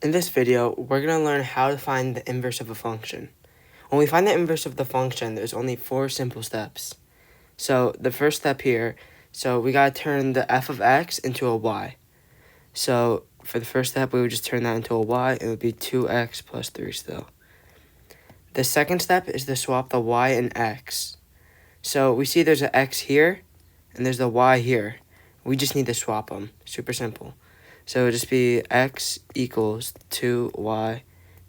In this video, we're going to learn how to find the inverse of a function. When we find the inverse of the function, there's only 4 simple steps. So the first step here, we got to turn the f of x into a y. So for the first step, we would just turn that into a y. It would be 2x plus 3 still. The second step is to swap the y and x. So we see there's an x here, and there's the y here. We just need to swap them. Super simple. So it would just be x equals 2y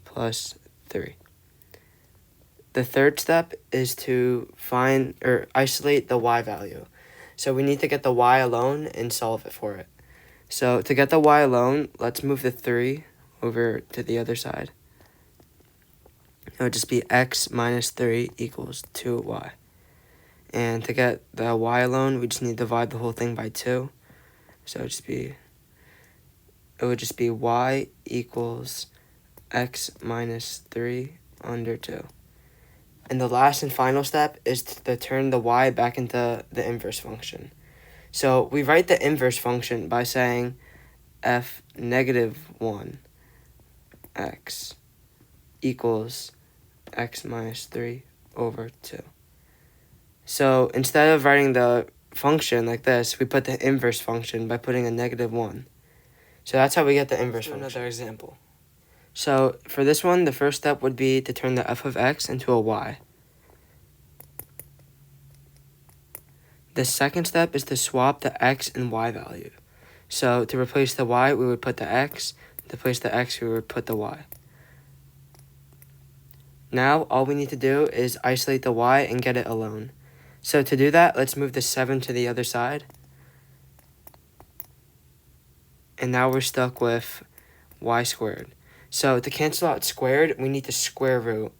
plus 3. The third step is to find or isolate the y value. So we need to get the y alone and solve it for it. So to get the y alone, let's move the 3 over to the other side. It would just be x minus 3 equals 2y. And to get the y alone, we just need to divide the whole thing by 2. So it would just be y equals x minus 3 under 2. And the last and final step is to turn the y back into the inverse function. So we write the inverse function by saying f negative 1 x equals x minus 3 over 2. So instead of writing the function like this, we put the inverse function by putting a negative 1. So that's how we get the inverse function. Another example. So for this one, the first step would be to turn the f of x into a y. The second step is to swap the x and y value. So to replace the y, we would put the x. To replace the x, we would put the y. Now, all we need to do is isolate the y and get it alone. So to do that, let's move the 7 to the other side. And now we're stuck with y squared. So to cancel out squared, we need to square root.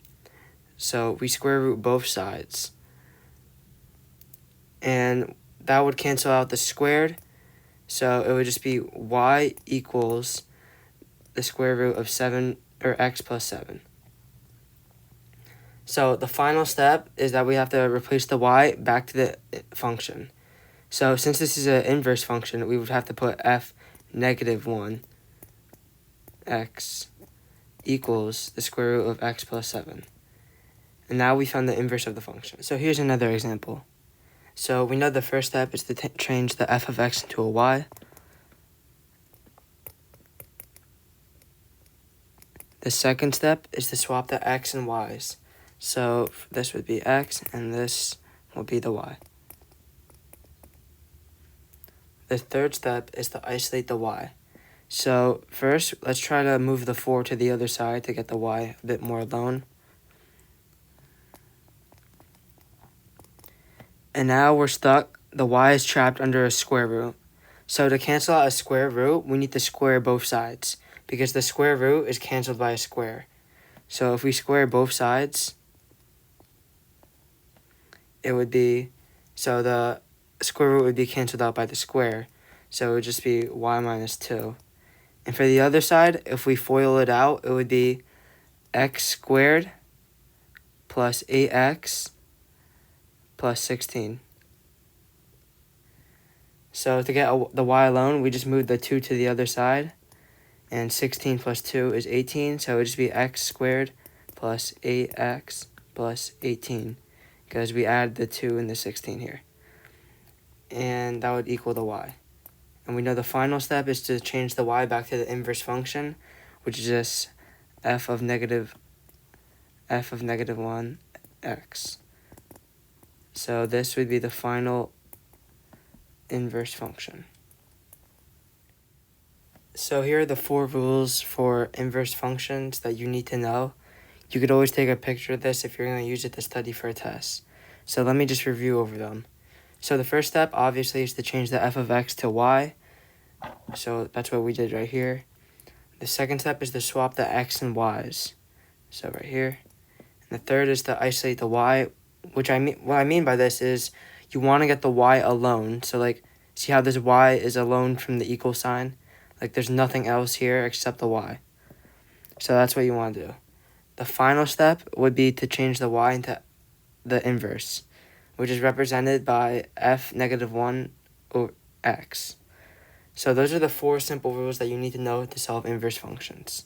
So we square root both sides. And that would cancel out the squared. So it would just be y equals the square root of 7, or x plus 7. So the final step is that we have to replace the y back to the function. So since this is an inverse function, we would have to put f negative 1 x equals the square root of x plus 7. And now we found the inverse of the function. So here's another example. So we know the first step is to change the f of x into a y. The second step is to swap the x and y's. So this would be x, and this will be the y. The third step is to isolate the y. So first, let's try to move the 4 to the other side to get the y a bit more alone. And now we're stuck. The y is trapped under a square root. So to cancel out a square root, we need to square both sides, because the square root is canceled by a square. So if we square both sides, it would be, so the square root would be canceled out by the square. So it would just be y minus 2. And for the other side, if we FOIL it out, it would be x squared plus 8x plus 16. So to get the y alone, we just move the 2 to the other side. And 16 plus 2 is 18, so it would just be x squared plus 8x plus 18. Because we add the 2 and the 16 here. And that would equal the y. And we know the final step is to change the y back to the inverse function, which is just f of negative 1 x. So this would be the final inverse function. So here are the 4 rules for inverse functions that you need to know. You could always take a picture of this if you're going to use it to study for a test. So let me just review over them. So the first step, obviously, is to change the f of x to y. So that's what we did right here. The second step is to swap the x and y's. So right here. And the third is to isolate the y, what I mean by this is you want to get the y alone. So like, see how this y is alone from the equal sign? Like there's nothing else here except the y. So that's what you want to do. The final step would be to change the y into the inverse, which is represented by f negative 1 over x. So those are the 4 simple rules that you need to know to solve inverse functions.